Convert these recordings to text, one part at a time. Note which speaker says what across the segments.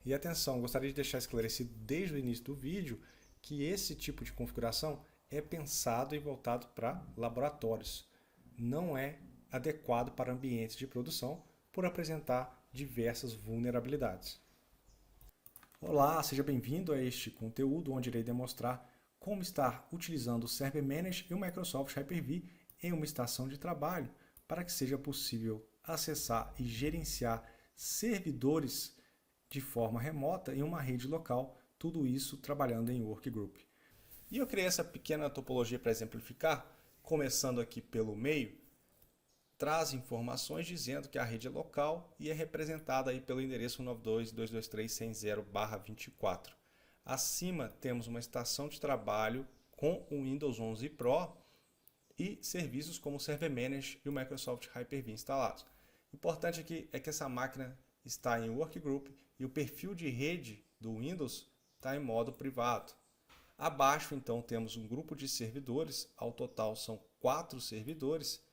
Speaker 1: E atenção, gostaria de deixar esclarecido desde o início do vídeo que esse tipo de configuração é pensado e voltado para laboratórios. Não é adequado para ambientes de produção por apresentar diversas vulnerabilidades. Olá, seja bem-vindo a este conteúdo onde irei demonstrar como estar utilizando o Server Manager e o Microsoft Hyper-V em uma estação de trabalho para que seja possível acessar e gerenciar servidores de forma remota em uma rede local, tudo isso trabalhando em Workgroup. E eu criei essa pequena topologia para exemplificar, começando aqui pelo meio, traz informações dizendo que a rede é local e é representada aí pelo endereço 192.168.100/24. Acima temos uma estação de trabalho com o Windows 11 Pro e serviços como o Server Manager e o Microsoft Hyper-V instalados. Importante aqui é que essa máquina está em Workgroup e o perfil de rede do Windows está em modo privado. Abaixo então temos um grupo de servidores, ao total são 4 servidores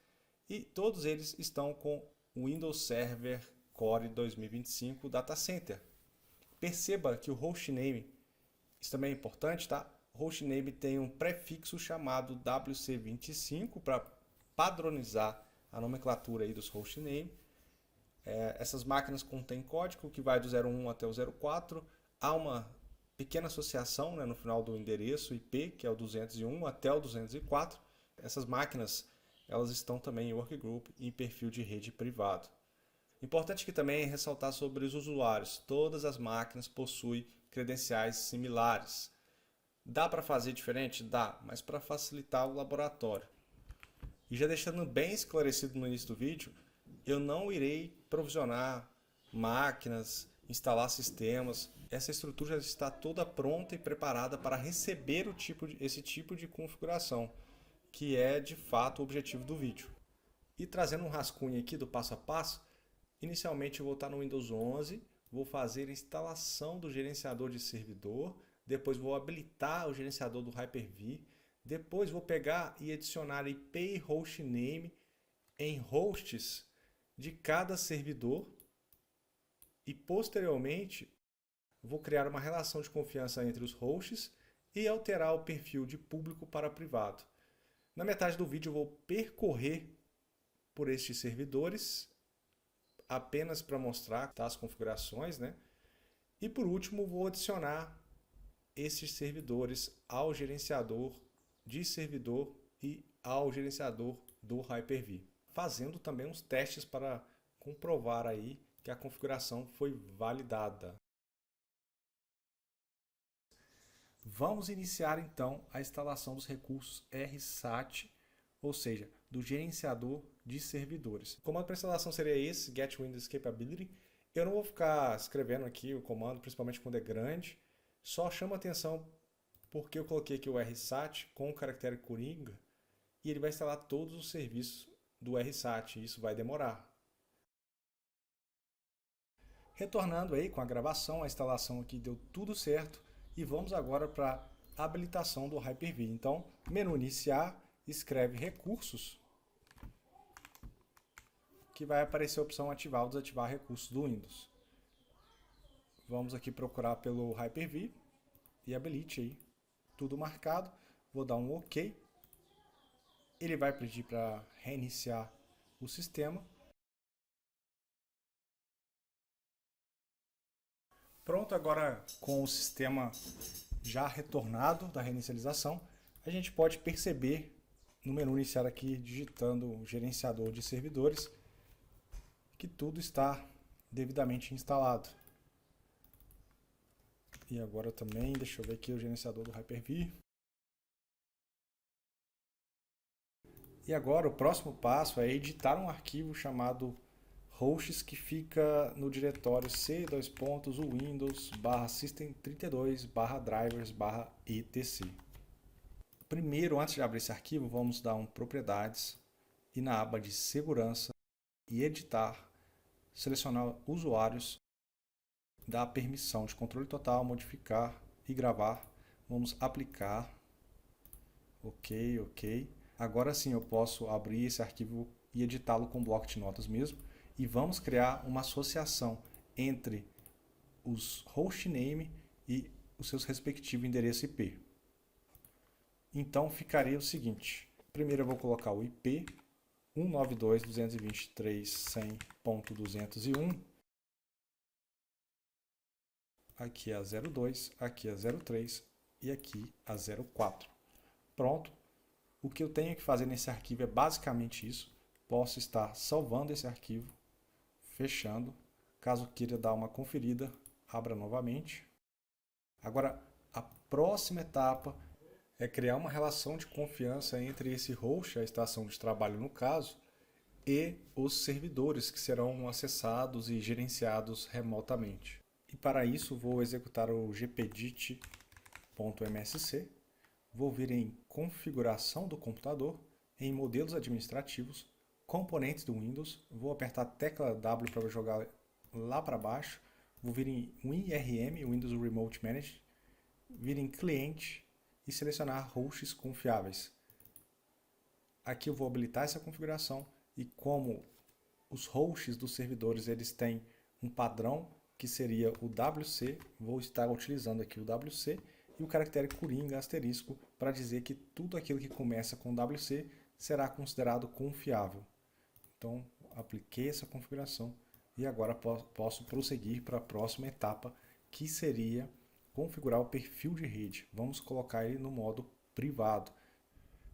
Speaker 1: e todos eles estão com o Windows Server Core 2025 Data Center. Perceba que o hostname, isso também é importante, tá? O hostname tem um prefixo chamado WC25 para padronizar a nomenclatura aí dos hostname. Essas máquinas contêm código que vai do 01 até o 04. Há uma pequena associação, né, no final do endereço IP, que é o 201 até o 204. Essas máquinas elas estão também em Workgroup e em perfil de rede privado. Importante aqui também é ressaltar sobre os usuários. Todas as máquinas possuem credenciais similares. Dá para fazer diferente? Dá, mas para facilitar o laboratório. E já deixando bem esclarecido no início do vídeo, eu não irei provisionar máquinas, instalar sistemas. Essa estrutura já está toda pronta e preparada para receber esse tipo de configuração, que é de fato o objetivo do vídeo. E trazendo um rascunho aqui do passo a passo, inicialmente eu vou estar no Windows 11, vou fazer a instalação do gerenciador de servidor, depois vou habilitar o gerenciador do Hyper-V, depois vou pegar e adicionar IP e hostname em hosts de cada servidor e posteriormente vou criar uma relação de confiança entre os hosts e alterar o perfil de público para privado. Na metade do vídeo eu vou percorrer por estes servidores apenas para mostrar as configurações, né? E por último vou adicionar esses servidores ao gerenciador de servidor e ao gerenciador do Hyper-V, fazendo também uns testes para comprovar aí que a configuração foi validada. Vamos iniciar então a instalação dos recursos RSAT, ou seja, do gerenciador de servidores. O comando para instalação seria esse, Get Windows Capability. Eu não vou ficar escrevendo aqui o comando, principalmente quando é grande, só chama atenção porque eu coloquei aqui o RSAT com o caractere coringa e ele vai instalar todos os serviços do RSAT, e isso vai demorar. Retornando aí com a gravação, a instalação aqui deu tudo certo e vamos agora para a habilitação do Hyper-V. Então, menu iniciar, escreve recursos, que vai aparecer a opção ativar ou desativar recursos do Windows. Vamos aqui procurar pelo Hyper-V e habilite aí, tudo marcado. Vou dar um OK. Ele vai pedir para reiniciar o sistema. Pronto, agora com o sistema já retornado da reinicialização, a gente pode perceber no menu iniciar aqui, digitando o gerenciador de servidores, que tudo está devidamente instalado. E agora também, deixa eu ver aqui o gerenciador do Hyper-V. E agora o próximo passo é editar um arquivo chamado hosts, que fica no diretório c:/system32/drivers/etc. Primeiro, antes de abrir esse arquivo, vamos dar um propriedades e na aba de segurança e editar, selecionar usuários, dar permissão de controle total, modificar e gravar. Vamos aplicar. Ok. Agora sim eu posso abrir esse arquivo e editá-lo com bloco de notas mesmo. E vamos criar uma associação entre os hostname e os seus respectivos endereços IP. Então ficaria o seguinte: primeiro eu vou colocar o IP 192.223.100.201, aqui é a 02, aqui é a 03 e aqui a 04. Pronto. O que eu tenho que fazer nesse arquivo é basicamente isso. Posso estar salvando esse arquivo, fechando. Caso queira dar uma conferida, abra novamente. Agora, a próxima etapa é criar uma relação de confiança entre esse host, a estação de trabalho no caso, e os servidores que serão acessados e gerenciados remotamente. E para isso vou executar o gpdit.msc, vou vir em configuração do computador, em modelos administrativos, componentes do Windows, vou apertar a tecla W para jogar lá para baixo, vou vir em WinRM, Windows Remote Manager, vir em cliente e selecionar hosts confiáveis. Aqui eu vou habilitar essa configuração e como os hosts dos servidores eles têm um padrão que seria o WC, vou estar utilizando aqui o WC e o caractere coringa asterisco para dizer que tudo aquilo que começa com WC será considerado confiável. Então apliquei essa configuração e agora posso prosseguir para a próxima etapa, que seria configurar o perfil de rede. Vamos colocar ele no modo privado.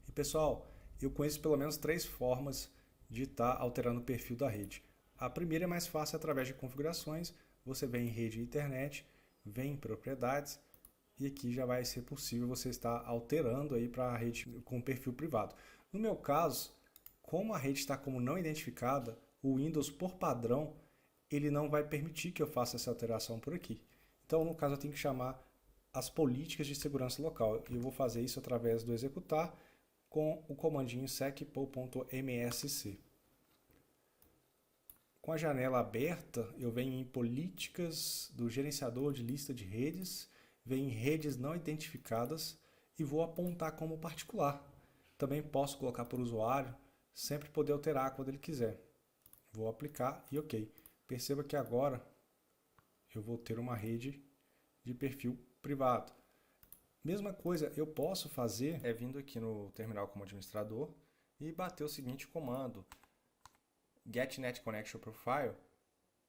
Speaker 1: E pessoal, eu conheço pelo menos 3 formas de estar alterando o perfil da rede. A primeira é mais fácil através de configurações. Você vem em rede e internet, vem em propriedades e aqui já vai ser possível você estar alterando aí para a rede com perfil privado. No meu caso, como a rede está como não identificada, o Windows por padrão ele não vai permitir que eu faça essa alteração por aqui. Então, no caso, eu tenho que chamar as políticas de segurança local. E eu vou fazer isso através do executar com o comandinho secpo.msc. Com a janela aberta, eu venho em políticas do gerenciador de lista de redes, venho em redes não identificadas e vou apontar como particular. Também posso colocar por usuário, sempre poder alterar quando ele quiser. Vou aplicar e OK. Perceba que agora eu vou ter uma rede de perfil privado. Mesma coisa eu posso fazer vindo aqui no terminal como administrador e bater o seguinte comando: get net connection profile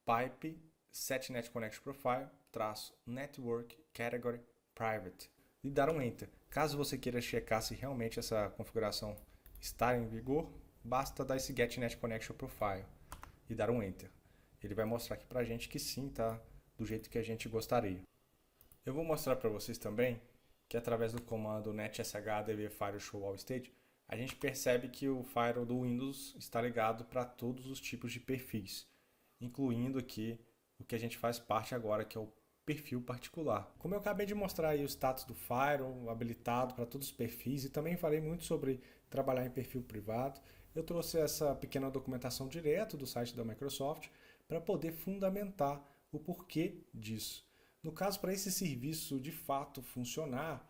Speaker 1: pipe set net connection profile -network category private e dar um enter. Caso você queira checar se realmente essa configuração está em vigor, basta dar esse get net connection profile e dar um enter. Ele vai mostrar aqui pra gente que sim, tá do jeito que a gente gostaria. Eu vou mostrar para vocês também que através do comando netsh-db firewall show all state, a gente percebe que o firewall do Windows está ligado para todos os tipos de perfis, incluindo aqui o que a gente faz parte agora, que é o perfil particular. Como eu acabei de mostrar aí o status do firewall habilitado para todos os perfis e também falei muito sobre trabalhar em perfil privado, eu trouxe essa pequena documentação direto do site da Microsoft para poder fundamentar o porquê disso. No caso, para esse serviço de fato funcionar,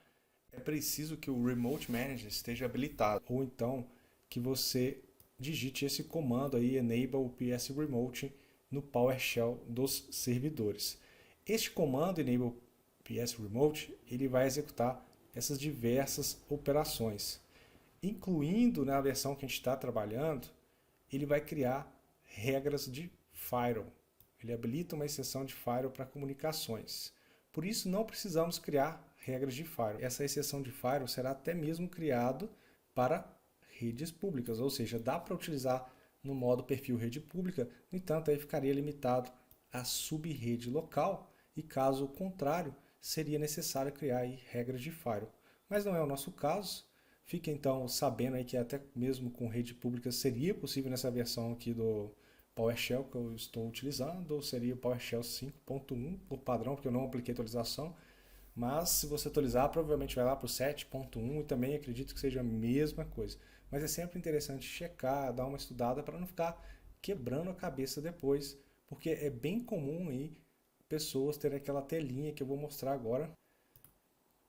Speaker 1: é preciso que o Remote Manager esteja habilitado, ou então que você digite esse comando aí, Enable PS Remote, no PowerShell dos servidores. Este comando, Enable PS Remote, ele vai executar essas diversas operações, incluindo na versão que a gente está trabalhando, ele vai criar regras de firewall. Ele habilita uma exceção de firewall para comunicações. Por isso, não precisamos criar regras de firewall. Essa exceção de firewall será até mesmo criado para redes públicas, ou seja, dá para utilizar no modo perfil rede pública, no entanto, aí ficaria limitado à subrede local e, caso contrário, seria necessário criar aí regras de firewall. Mas não é o nosso caso. Fique então sabendo aí que até mesmo com rede pública seria possível nessa versão aqui do PowerShell que eu estou utilizando, ou seria o PowerShell 5.1 por padrão, porque eu não apliquei atualização, mas se você atualizar, provavelmente vai lá para o 7.1 e também acredito que seja a mesma coisa. Mas é sempre interessante checar, dar uma estudada para não ficar quebrando a cabeça depois, porque é bem comum aí pessoas terem aquela telinha que eu vou mostrar agora,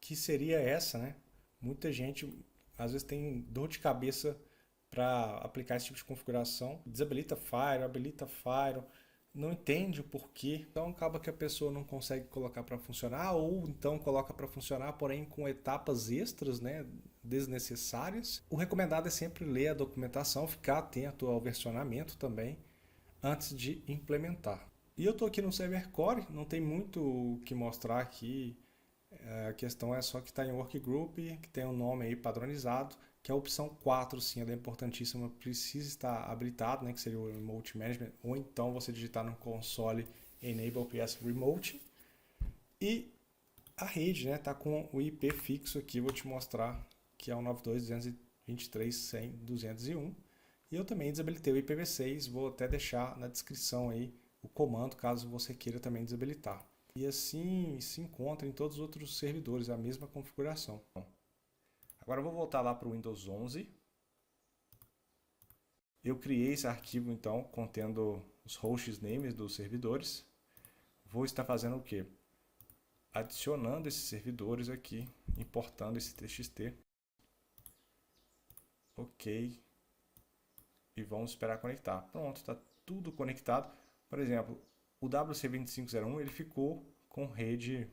Speaker 1: que seria essa, né? Muita gente às vezes tem dor de cabeça para aplicar esse tipo de configuração, desabilita Firewall, habilita Firewall, não entende o porquê, então acaba que a pessoa não consegue colocar para funcionar, ou então coloca para funcionar, porém com etapas extras, né, desnecessárias. O recomendado é sempre ler a documentação, ficar atento ao versionamento também, antes de implementar. E eu estou aqui no Server Core, não tem muito o que mostrar aqui, a questão é só que está em Workgroup, que tem um nome aí padronizado, que é a opção 4, sim, ela é importantíssima, precisa estar habilitado, né, que seria o Remote Management, ou então você digitar no console Enable PS Remote. E a rede, né, tá com o IP fixo aqui, vou te mostrar, que é o 92.223.100.201. E eu também desabilitei o IPv6, vou até deixar na descrição aí o comando, caso você queira também desabilitar. E assim se encontra em todos os outros servidores, a mesma configuração. Agora eu vou voltar lá para o Windows 11. Eu criei esse arquivo então contendo os host names dos servidores. Vou estar fazendo o quê? Adicionando esses servidores aqui, importando esse TXT. Ok. E vamos esperar conectar. Pronto, está tudo conectado. Por exemplo, o WC2501 ele ficou com rede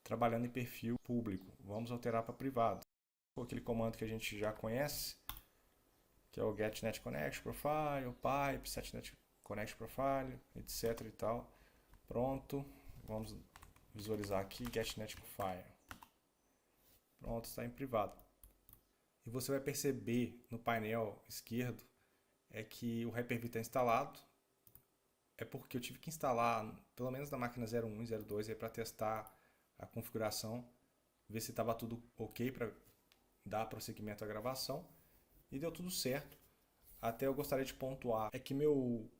Speaker 1: trabalhando em perfil público. Vamos alterar para privado. Aquele comando que a gente já conhece, que é o GetNet Connect Profile, Pipe, SetNet Connect Profile, etc e tal. Pronto, vamos visualizar aqui GetNet Profile. Pronto, está em privado. E você vai perceber no painel esquerdo é que o Hyper-V está instalado. É porque eu tive que instalar, pelo menos na máquina 01 e 02, para testar a configuração, ver se estava tudo ok para dar prosseguimento à gravação. E deu tudo certo. Até eu gostaria de pontuar é que meu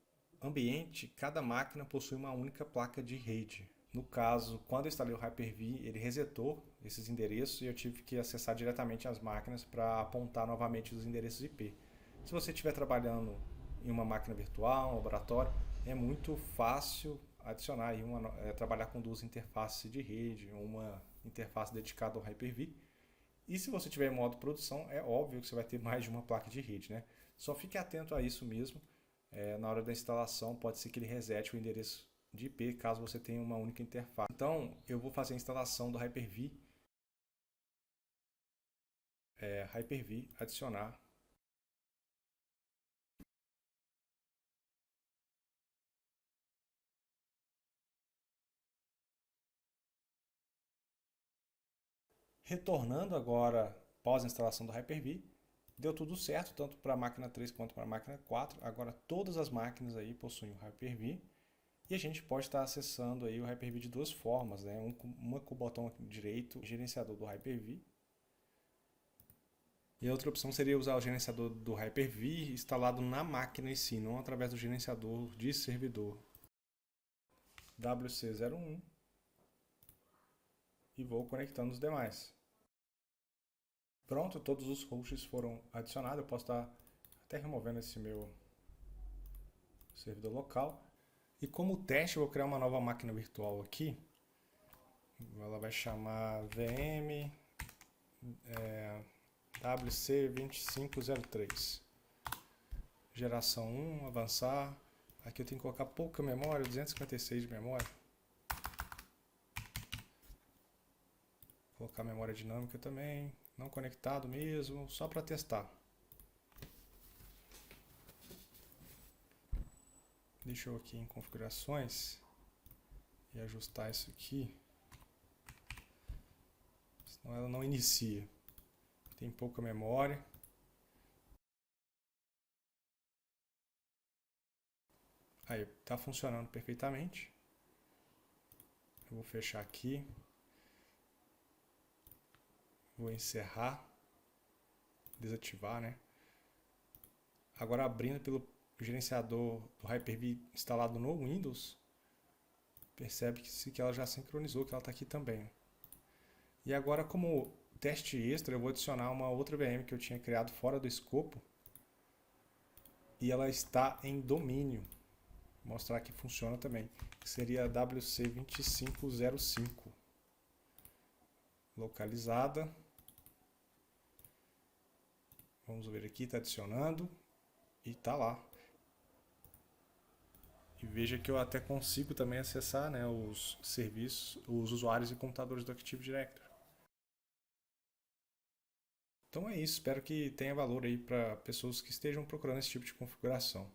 Speaker 1: ambiente, cada máquina possui uma única placa de rede. No caso, quando eu instalei o Hyper-V, ele resetou esses endereços e eu tive que acessar diretamente as máquinas para apontar novamente os endereços IP. Se você estiver trabalhando em uma máquina virtual, um laboratório, é muito fácil adicionar aí trabalhar com duas interfaces de rede, uma interface dedicada ao Hyper-V. E se você tiver em modo produção, é óbvio que você vai ter mais de uma placa de rede, né? Só fique atento a isso mesmo. Na hora da instalação, pode ser que ele resete o endereço de IP, caso você tenha uma única interface. Então, eu vou fazer a instalação do Hyper-V. Hyper-V, adicionar. Retornando agora, após a instalação do Hyper-V, deu tudo certo, tanto para a máquina 3 quanto para a máquina 4. Agora todas as máquinas aí possuem o Hyper-V. E a gente pode estar acessando aí o Hyper-V de duas formas, né? Uma com o botão direito, gerenciador do Hyper-V. E a outra opção seria usar o gerenciador do Hyper-V instalado na máquina em si, não através do gerenciador de servidor. WC01 e vou conectando os demais. Pronto, todos os hosts foram adicionados. Eu posso estar até removendo esse meu servidor local. E como teste, eu vou criar uma nova máquina virtual aqui. Ela vai chamar VM WC2503. Geração 1, avançar. Aqui eu tenho que colocar pouca memória, 256 de memória. Colocar memória dinâmica também. Não conectado mesmo, só para testar. Deixa eu aqui em configurações e ajustar isso aqui. Senão ela não inicia. Tem pouca memória. Aí, está funcionando perfeitamente. Eu vou fechar aqui. Vou encerrar. Desativar, né? Agora abrindo pelo gerenciador do Hyper-V instalado no Windows, percebe-se que ela já sincronizou, que ela está aqui também. E agora, como teste extra, eu vou adicionar uma outra VM que eu tinha criado fora do escopo e ela está em domínio. Vou mostrar que funciona também, que seria a WC2505 localizada. Vamos ver aqui, está adicionando e está lá. E veja que eu até consigo também acessar, né, os serviços, os usuários e computadores do Active Directory. Então é isso, espero que tenha valor aí para pessoas que estejam procurando esse tipo de configuração.